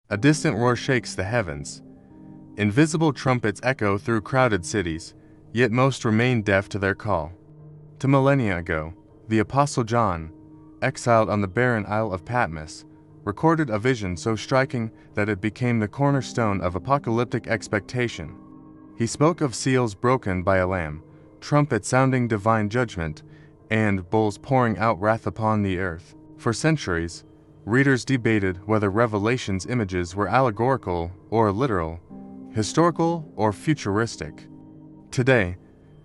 A distant roar shakes the heavens. Invisible trumpets echo through crowded cities, yet most remain deaf to their call. 2 millennia ago, the Apostle John, exiled on the barren isle of Patmos, recorded a vision so striking that it became the cornerstone of apocalyptic expectation. He spoke of seals broken by a lamb, trumpets sounding divine judgment, and bowls pouring out wrath upon the earth. For centuries, readers debated whether Revelation's images were allegorical or literal, historical or futuristic. Today,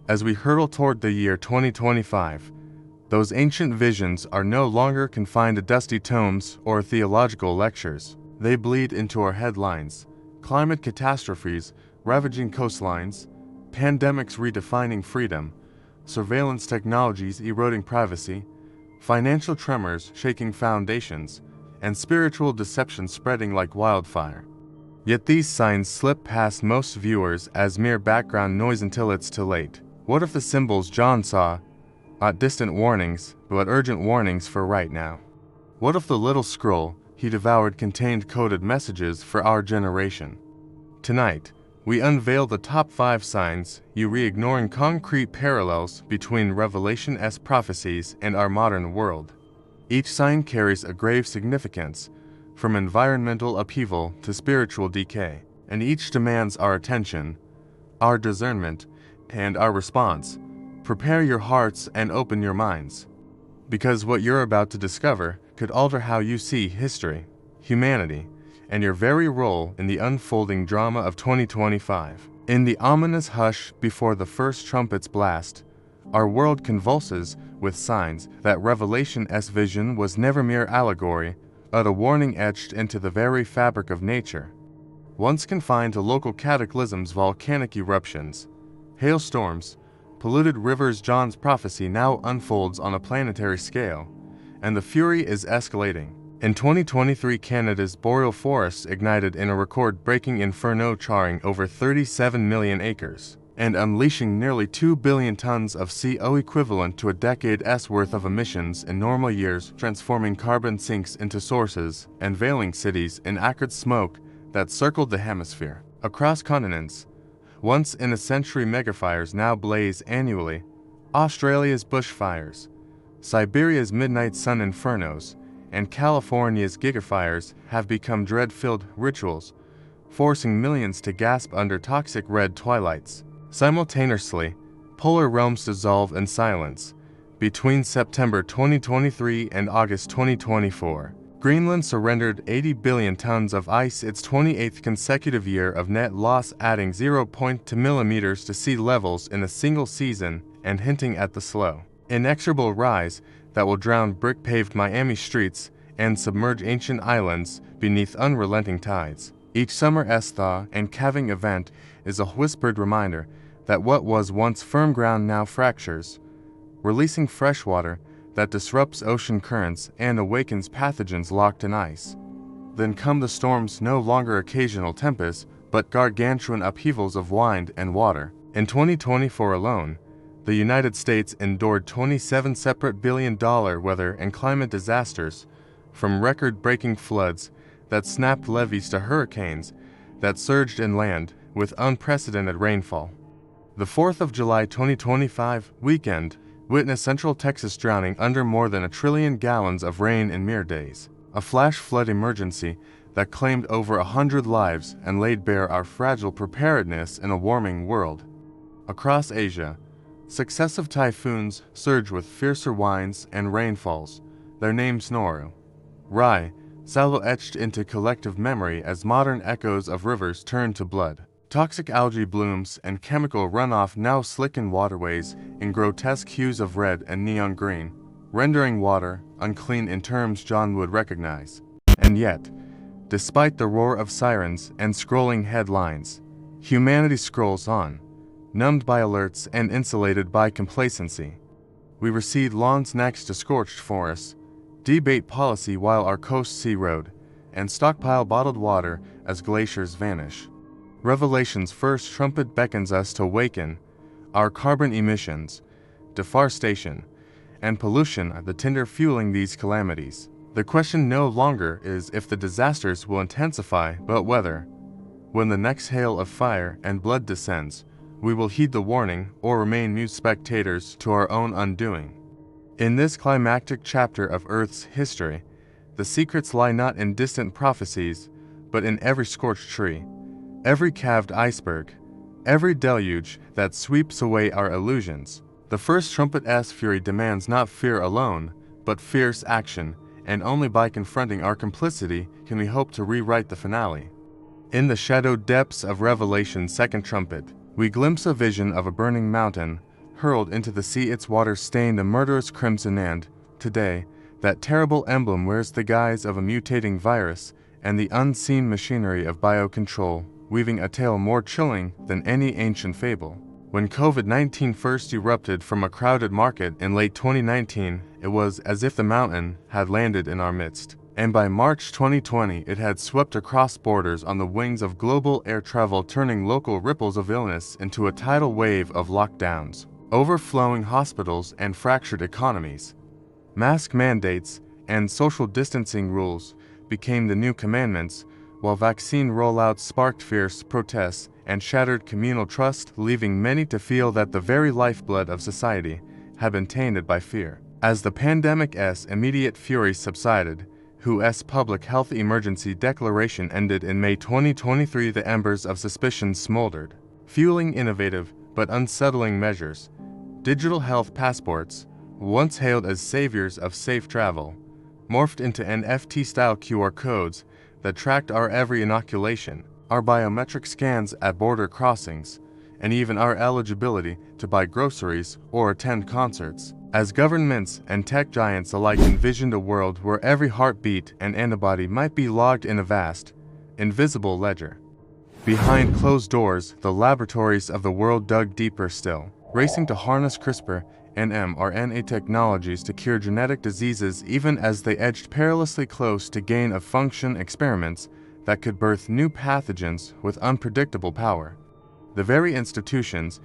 as we hurtle toward the year 2025, those ancient visions are no longer confined to dusty tomes or theological lectures. They bleed into our headlines: climate catastrophes ravaging coastlines, pandemics redefining freedom, surveillance technologies eroding privacy, financial tremors shaking foundations, and spiritual deception spreading like wildfire. Yet these signs slip past most viewers as mere background noise until it's too late. What if the symbols John saw, not distant warnings, but urgent warnings for right now? What if the little scroll he devoured contained coded messages for our generation? Tonight, we unveil the top 5 signs ignoring concrete parallels between Revelation's prophecies and our modern world. Each sign carries a grave significance, from environmental upheaval to spiritual decay, and each demands our attention, our discernment, and our response. Prepare your hearts and open your minds, because what you're about to discover could alter how you see history, humanity, and your very role in the unfolding drama of 2025. In the ominous hush before the first trumpet's blast, our world convulses with signs that Revelation's vision was never mere allegory, but a warning etched into the very fabric of nature. Once confined to local cataclysms, volcanic eruptions, hailstorms, polluted rivers, John's prophecy now unfolds on a planetary scale, and the fury is escalating. In 2023, Canada's boreal forests ignited in a record-breaking inferno, charring over 37 million acres, and unleashing nearly 2 billion tons of CO, equivalent to a decade's worth of emissions in normal years, transforming carbon sinks into sources and veiling cities in acrid smoke that circled the hemisphere. Across continents, once-in-a-century megafires now blaze annually. Australia's bushfires, Siberia's midnight sun infernos, and California's gigafires have become dread-filled rituals, forcing millions to gasp under toxic red twilights. Simultaneously, polar realms dissolve in silence. Between September 2023 and August 2024, Greenland surrendered 80 billion tons of ice, its 28th consecutive year of net loss, adding 0.2 millimeters to sea levels in a single season and hinting at the slow, inexorable rise that will drown brick-paved Miami streets and submerge ancient islands beneath unrelenting tides. Each summer's thaw and calving event is a whispered reminder that what was once firm ground now fractures, releasing fresh water that disrupts ocean currents and awakens pathogens locked in ice. Then come the storms, no longer occasional tempests, but gargantuan upheavals of wind and water. In 2024 alone, the United States endured 27 separate billion-dollar weather and climate disasters, from record-breaking floods that snapped levees to hurricanes that surged inland with unprecedented rainfall. The 4th of July 2025 weekend witnessed Central Texas drowning under more than 1 trillion gallons of rain in mere days, a flash flood emergency that claimed over 100 lives and laid bare our fragile preparedness in a warming world. Across Asia, successive typhoons surge with fiercer winds and rainfalls, their names Noru, Rai, Salo etched into collective memory as modern echoes of rivers turn to blood. Toxic algae blooms and chemical runoff now slicken waterways in grotesque hues of red and neon green, rendering water unclean in terms John would recognize. And yet, despite the roar of sirens and scrolling headlines, humanity scrolls on, numbed by alerts and insulated by complacency. We recede lawns next to scorched forests, debate policy while our coasts erode, and stockpile bottled water as glaciers vanish. Revelation's first trumpet beckons us to awaken. Our carbon emissions, deforestation, and pollution are the tinder fueling these calamities. The question no longer is if the disasters will intensify, but whether, when the next hail of fire and blood descends, we will heed the warning or remain mute spectators to our own undoing. In this climactic chapter of Earth's history, the secrets lie not in distant prophecies, but in every scorched tree, every calved iceberg, every deluge that sweeps away our illusions. The first trumpet's fury demands not fear alone, but fierce action, and only by confronting our complicity can we hope to rewrite the finale. In the shadowed depths of Revelation's second trumpet, we glimpse a vision of a burning mountain, hurled into the sea, its waters stained a murderous crimson, and, today, that terrible emblem wears the guise of a mutating virus and the unseen machinery of biocontrol, weaving a tale more chilling than any ancient fable. When COVID-19 first erupted from a crowded market in late 2019, it was as if the mountain had landed in our midst. And by March 2020, it had swept across borders on the wings of global air travel, turning local ripples of illness into a tidal wave of lockdowns, overflowing hospitals, and fractured economies. Mask mandates and social distancing rules became the new commandments, while vaccine rollouts sparked fierce protests and shattered communal trust, leaving many to feel that the very lifeblood of society had been tainted by fear. As the pandemic's immediate fury subsided, WHO's public health emergency declaration ended in May 2023, the embers of suspicion smoldered, fueling innovative but unsettling measures. Digital health passports, once hailed as saviors of safe travel, morphed into NFT-style QR codes that tracked our every inoculation, our biometric scans at border crossings, and even our eligibility to buy groceries or attend concerts. As governments and tech giants alike envisioned a world where every heartbeat and antibody might be logged in a vast, invisible ledger. Behind closed doors, the laboratories of the world dug deeper still, racing to harness CRISPR and mRNA technologies to cure genetic diseases, even as they edged perilously close to gain-of-function experiments that could birth new pathogens with unpredictable power. The very institutions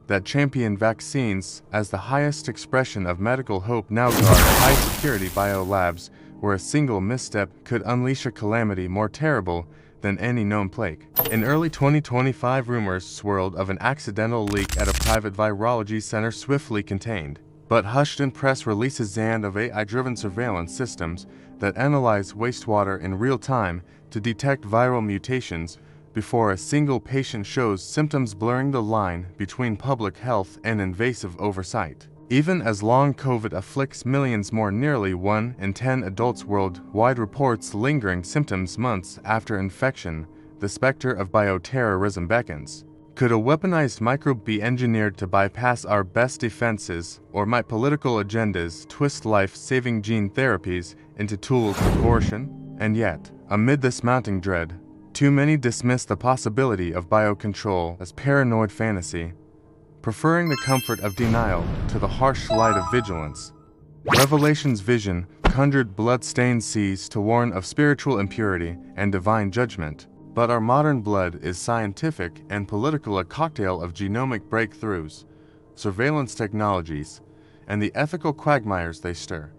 that champion vaccines as the highest expression of medical hope now guard high-security biolabs where a single misstep could unleash a calamity more terrible than any known plague. In early 2025, rumors swirled of an accidental leak at a private virology center, swiftly contained, but hushed in press releases and of AI-driven surveillance systems that analyze wastewater in real time to detect viral mutations before a single patient shows symptoms, blurring the line between public health and invasive oversight. Even as long COVID afflicts millions more, nearly 1 in 10 adults worldwide reports lingering symptoms months after infection, the specter of bioterrorism beckons. Could a weaponized microbe be engineered to bypass our best defenses, or might political agendas twist life-saving gene therapies into tools of coercion? And yet, amid this mounting dread, too many dismiss the possibility of biocontrol as paranoid fantasy, preferring the comfort of denial to the harsh light of vigilance. Revelation's vision conjured blood-stained seas to warn of spiritual impurity and divine judgment, but our modern blood is scientific and political, a cocktail of genomic breakthroughs, surveillance technologies, and the ethical quagmires they stir.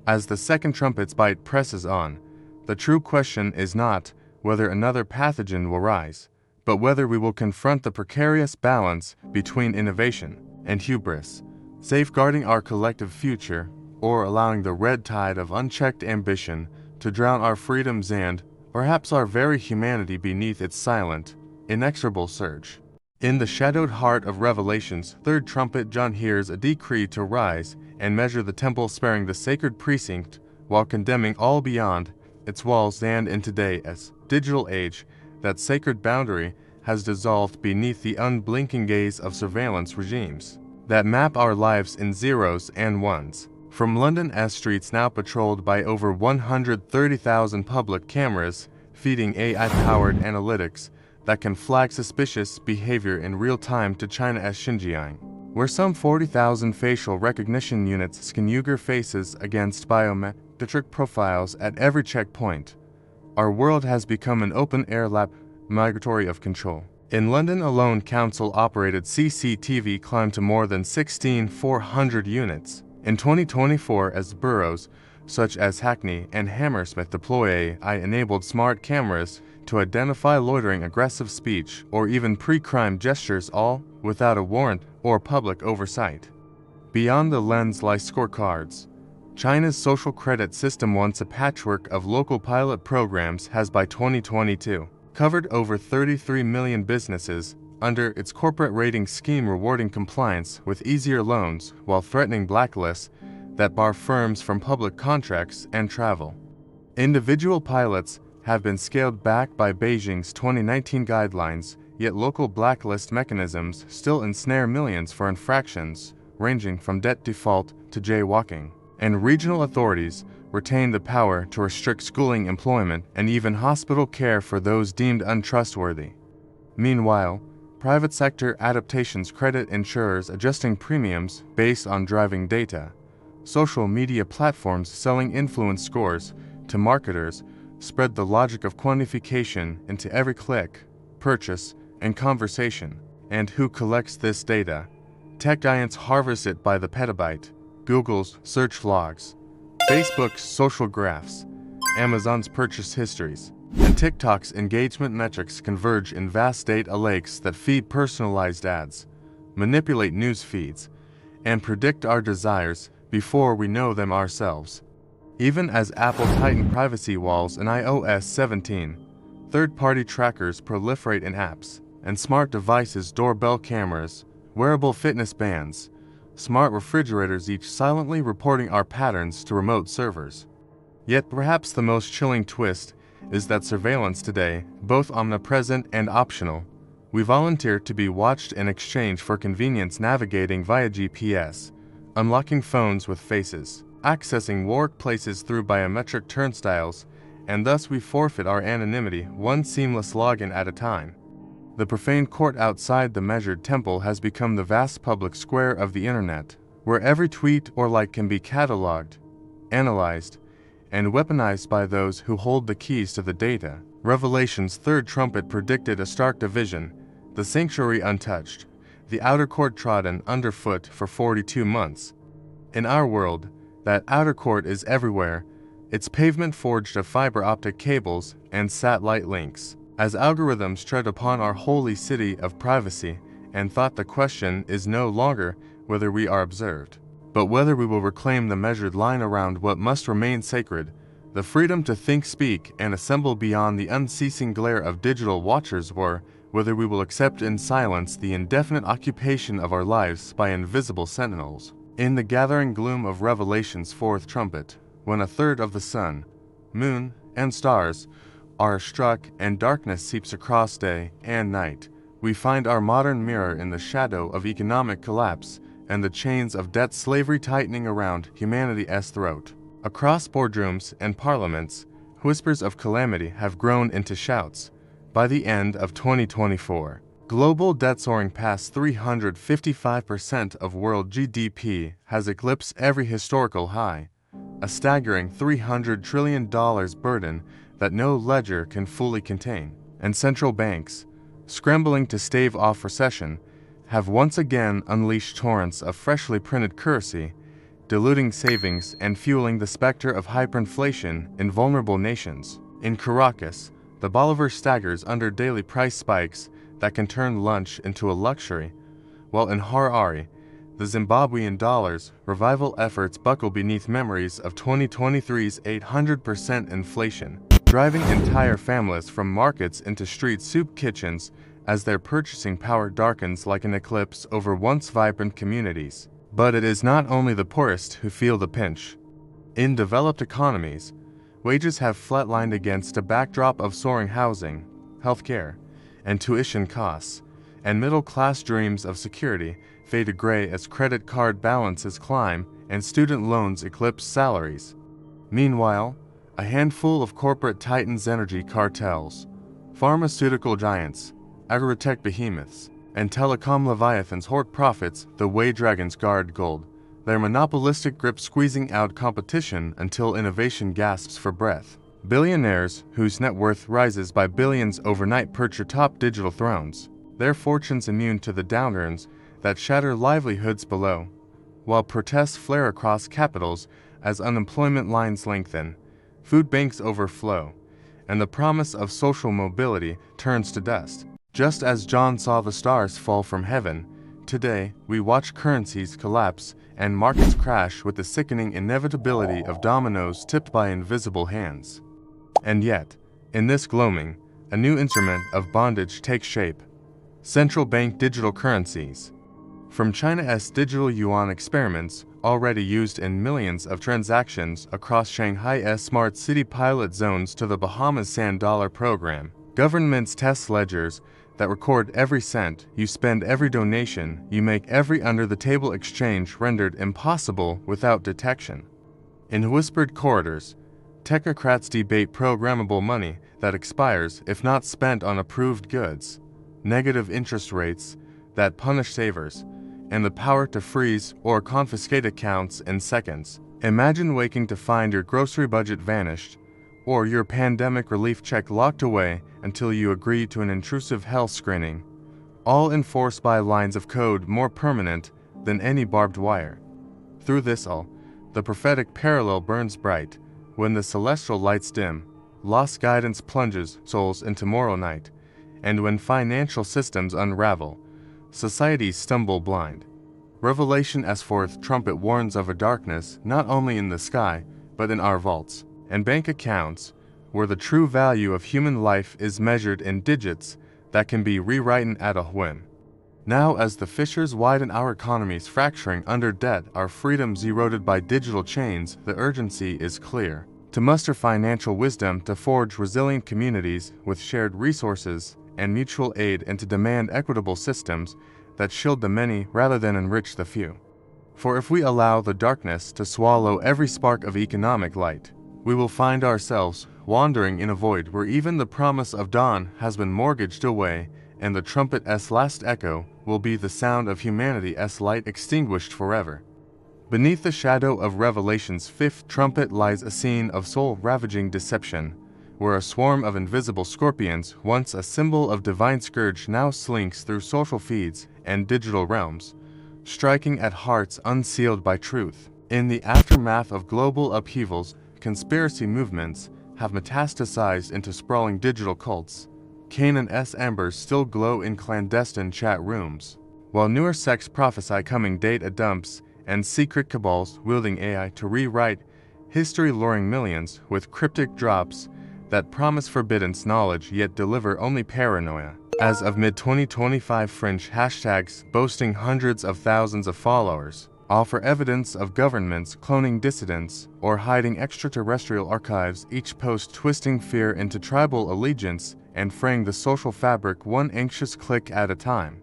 As the second trumpet's bite presses on, the true question is not whether another pathogen will rise, but whether we will confront the precarious balance between innovation and hubris, safeguarding our collective future, or allowing the red tide of unchecked ambition to drown our freedoms and, perhaps, our very humanity beneath its silent, inexorable surge. In the shadowed heart of Revelation's third trumpet, John hears a decree to rise and measure the temple, sparing the sacred precinct while condemning all beyond its walls. And in today's digital age, that sacred boundary has dissolved beneath the unblinking gaze of surveillance regimes that map our lives in zeros and ones. From London's streets now patrolled by over 130,000 public cameras, feeding AI-powered analytics that can flag suspicious behavior in real time, to China's Xinjiang, where some 40,000 facial recognition units scan your faces against biometric profiles at every checkpoint. Our world has become an open-air laboratory of control. In London alone, council-operated CCTV climbed to more than 16,400 units. In 2024, as boroughs such as Hackney and Hammersmith deploy AI-enabled smart cameras to identify loitering, aggressive speech, or even pre-crime gestures, all without a warrant or public oversight. Beyond the lens lie scorecards. China's social credit system, once a patchwork of local pilot programs, has by 2022 covered over 33 million businesses under its corporate rating scheme, rewarding compliance with easier loans while threatening blacklists that bar firms from public contracts and travel. Individual pilots have been scaled back by Beijing's 2019 guidelines, yet local blacklist mechanisms still ensnare millions for infractions ranging from debt default to jaywalking, and regional authorities retain the power to restrict schooling, employment, and even hospital care for those deemed untrustworthy. Meanwhile, private sector adaptations credit insurers adjusting premiums based on driving data, social media platforms selling influence scores to marketers spread the logic of quantification into every click, purchase, and conversation. And who collects this data? Tech giants harvest it by the petabyte. Google's search logs, Facebook's social graphs, Amazon's purchase histories, and TikTok's engagement metrics converge in vast data lakes that feed personalized ads, manipulate news feeds, and predict our desires before we know them ourselves. Even as Apple tightened privacy walls in iOS 17, third-party trackers proliferate in apps, and smart devices, doorbell cameras, wearable fitness bands, smart refrigerators, each silently reporting our patterns to remote servers. Yet perhaps the most chilling twist is that surveillance today, both omnipresent and optional, we volunteer to be watched in exchange for convenience, navigating via GPS, unlocking phones with faces, accessing workplaces through biometric turnstiles, and thus we forfeit our anonymity, one seamless login at a time. The profane court outside the measured temple has become the vast public square of the internet, where every tweet or like can be cataloged, analyzed, and weaponized by those who hold the keys to the data. Revelation's third trumpet predicted a stark division, the sanctuary untouched, the outer court trodden underfoot for 42 months. In our world, that outer court is everywhere, its pavement forged of fiber optic cables and satellite links. As algorithms tread upon our holy city of privacy and thought, the question is no longer whether we are observed, but whether we will reclaim the measured line around what must remain sacred, the freedom to think, speak, and assemble beyond the unceasing glare of digital watchers, or whether we will accept in silence the indefinite occupation of our lives by invisible sentinels. In the gathering gloom of Revelation's fourth trumpet, when a third of the sun, moon, and stars are struck and darkness seeps across day and night, we find our modern mirror in the shadow of economic collapse and the chains of debt slavery tightening around humanity's throat. Across boardrooms and parliaments, whispers of calamity have grown into shouts. By the end of 2024, global debt soaring past 355% of world GDP has eclipsed every historical high, a staggering $300 trillion burden that no ledger can fully contain, and central banks, scrambling to stave off recession, have once again unleashed torrents of freshly printed currency, diluting savings and fueling the specter of hyperinflation in vulnerable nations. In Caracas, the bolivar staggers under daily price spikes that can turn lunch into a luxury, while in Harare, the Zimbabwean dollar's revival efforts buckle beneath memories of 2023's 800% inflation, driving entire families from markets into street soup kitchens as their purchasing power darkens like an eclipse over once vibrant communities. But it is not only the poorest who feel the pinch. In developed economies, wages have flatlined against a backdrop of soaring housing, healthcare, and tuition costs, and middle-class dreams of security fade to gray as credit card balances climb and student loans eclipse salaries. Meanwhile, a handful of corporate titans, energy cartels, pharmaceutical giants, agritech behemoths, and telecom leviathans hoard profits the way dragons guard gold, their monopolistic grip squeezing out competition until innovation gasps for breath. Billionaires whose net worth rises by billions overnight perch atop digital thrones, their fortunes immune to the downturns that shatter livelihoods below, while protests flare across capitals as unemployment lines lengthen, food banks overflow, and the promise of social mobility turns to dust. Just as John saw the stars fall from heaven, today we watch currencies collapse and markets crash with the sickening inevitability of dominoes tipped by invisible hands. And yet, in this gloaming, a new instrument of bondage takes shape: central bank digital currencies. From China's digital yuan experiments, already used in millions of transactions across Shanghai's smart city pilot zones, to the Bahamas Sand Dollar program, governments test ledgers that record every cent you spend, every donation you make, every under-the-table exchange rendered impossible without detection. In whispered corridors, technocrats debate programmable money that expires if not spent on approved goods, negative interest rates that punish savers, and the power to freeze or confiscate accounts in seconds. Imagine waking to find your grocery budget vanished, or your pandemic relief check locked away until you agree to an intrusive health screening, all enforced by lines of code more permanent than any barbed wire. Through this all, the prophetic parallel burns bright. When the celestial lights dim, lost guidance plunges souls into moral night, and when financial systems unravel, societies stumble blind. Revelation S4th trumpet warns of a darkness not only in the sky, but in our vaults and bank accounts, where the true value of human life is measured in digits that can be rewritten at a whim. Now, as the fissures widen, our economies fracturing under debt, our freedoms eroded by digital chains, the urgency is clear: to muster financial wisdom, to forge resilient communities with shared resources and mutual aid, and to demand equitable systems that shield the many rather than enrich the few. For if we allow the darkness to swallow every spark of economic light, we will find ourselves wandering in a void where even the promise of dawn has been mortgaged away, and the trumpet's last echo will be the sound of humanity's light extinguished forever. Beneath the shadow of Revelation's fifth trumpet lies a scene of soul-ravaging deception, where a swarm of invisible scorpions, once a symbol of divine scourge, now slinks through social feeds and digital realms, striking at hearts unsealed by truth. In the aftermath of global upheavals, conspiracy movements have metastasized into sprawling digital cults. Canaan's embers still glow in clandestine chat rooms, while newer sects prophesy coming data dumps and secret cabals wielding AI to rewrite history, luring millions with cryptic drops that promise forbidden knowledge yet deliver only paranoia. As of mid-2025, fringe hashtags boasting hundreds of thousands of followers offer evidence of governments cloning dissidents or hiding extraterrestrial archives, each post twisting fear into tribal allegiance and fraying the social fabric one anxious click at a time.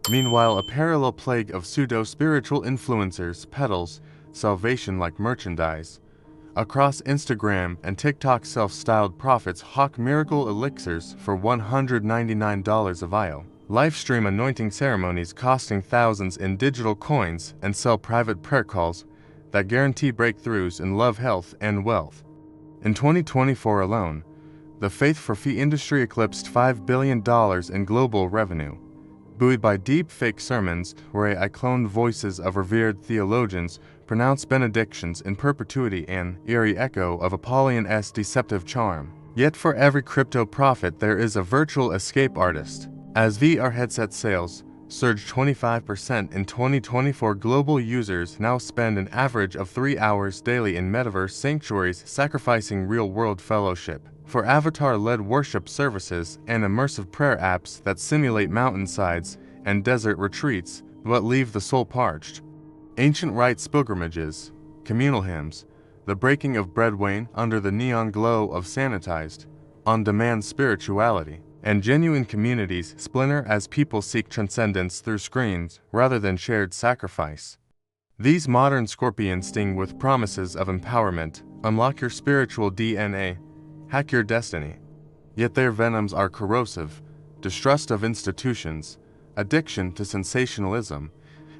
Meanwhile, a parallel plague of pseudo-spiritual influencers peddles salvation like merchandise. Across Instagram and TikTok, self-styled prophets hawk miracle elixirs for $199 a vial, livestream anointing ceremonies costing thousands in digital coins, and sell private prayer calls that guarantee breakthroughs in love, health, and wealth. In 2024 alone, the faith for fee industry eclipsed $5 billion in global revenue, buoyed by deep fake sermons where AI cloned voices of revered theologians pronounce benedictions in perpetuity, an eerie echo of Apollyon's deceptive charm. Yet for every crypto prophet there is a virtual escape artist. As VR headset sales surged 25% in 2024, global users now spend an average of 3 hours daily in metaverse sanctuaries, sacrificing real-world fellowship for avatar-led worship services and immersive prayer apps that simulate mountainsides and desert retreats but leave the soul parched. Ancient rites, pilgrimages, communal hymns, the breaking of bread wane under the neon glow of sanitized, on-demand spirituality, and genuine communities splinter as people seek transcendence through screens rather than shared sacrifice. These modern scorpions sting with promises of empowerment, unlock your spiritual DNA, hack your destiny. Yet their venoms are corrosive: distrust of institutions, addiction to sensationalism,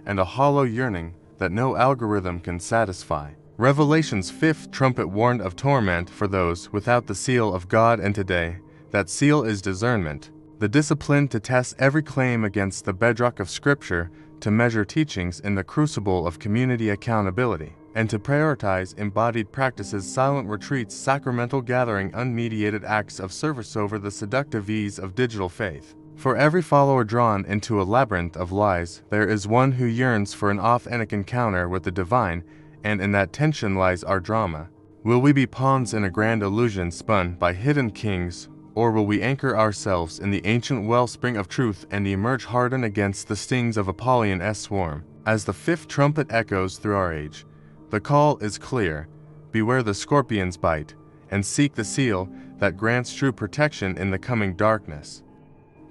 and a hollow yearning that no algorithm can satisfy. Revelation's fifth trumpet warned of torment for those without the seal of God, and today, that seal is discernment, the discipline to test every claim against the bedrock of Scripture, to measure teachings in the crucible of community accountability. and to prioritize embodied practices, silent retreats, sacramental gathering, unmediated acts of service over the seductive ease of digital faith. For every follower drawn into a labyrinth of lies, there is one who yearns for an authentic encounter with the divine, and in that tension lies our drama. Will we be pawns in a grand illusion spun by hidden kings, or will we anchor ourselves in the ancient wellspring of truth and emerge hardened against the stings of Apollyon's swarm? As the fifth trumpet echoes through our age, the call is clear: beware the scorpion's bite, and seek the seal that grants true protection in the coming darkness.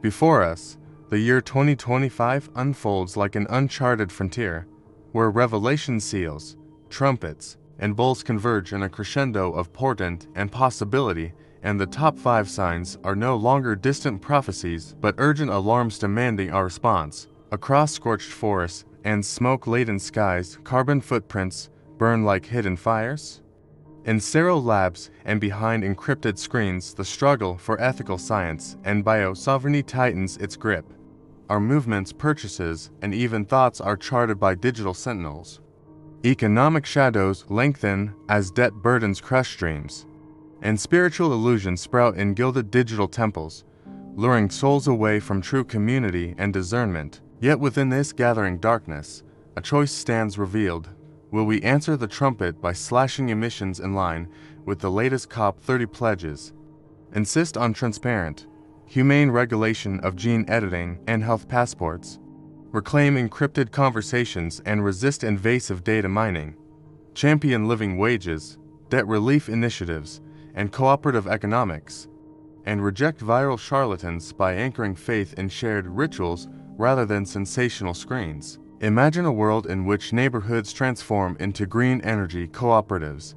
Before us, the year 2025 unfolds like an uncharted frontier, where revelation seals, trumpets, and bowls converge in a crescendo of portent and possibility, and the top 5 signs are no longer distant prophecies but urgent alarms demanding our response. Across scorched forests and smoke-laden skies, carbon footprints burn like hidden fires. In sterile labs and behind encrypted screens, the struggle for ethical science and bio-sovereignty tightens its grip. Our movements, purchases, and even thoughts are charted by digital sentinels. Economic shadows lengthen as debt burdens crush dreams, and spiritual illusions sprout in gilded digital temples, luring souls away from true community and discernment. Yet within this gathering darkness, a choice stands revealed. Will we answer the trumpet by slashing emissions in line with the latest COP30 pledges, insist on transparent, humane regulation of gene editing and health passports, reclaim encrypted conversations and resist invasive data mining, champion living wages, debt relief initiatives, and cooperative economics, and reject viral charlatans by anchoring faith in shared rituals rather than sensational screens? Imagine a world in which neighborhoods transform into green energy cooperatives,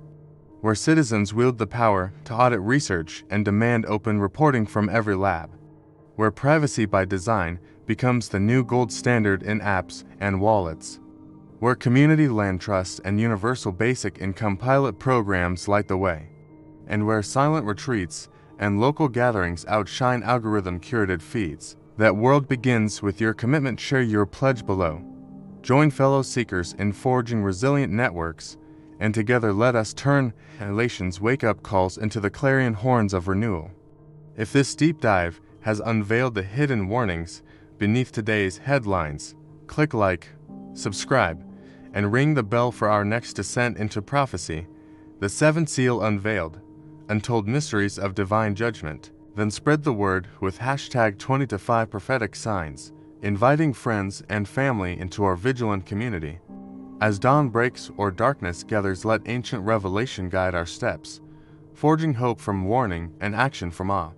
where citizens wield the power to audit research and demand open reporting from every lab, where privacy by design becomes the new gold standard in apps and wallets, where community land trust and universal basic income pilot programs light the way, and where silent retreats and local gatherings outshine algorithm-curated feeds. That world begins with your commitment. Share your pledge below. Join fellow seekers in forging resilient networks, and together let us turn Relations wake-up calls into the clarion horns of renewal. If this deep dive has unveiled the hidden warnings beneath today's headlines, click like, subscribe, and ring the bell for our next descent into prophecy, the seventh seal unveiled, untold mysteries of divine judgment. Then spread the word with hashtag 20to5 prophetic signs, inviting friends and family into our vigilant community. As dawn breaks or darkness gathers, let ancient revelation guide our steps, forging hope from warning and action from awe.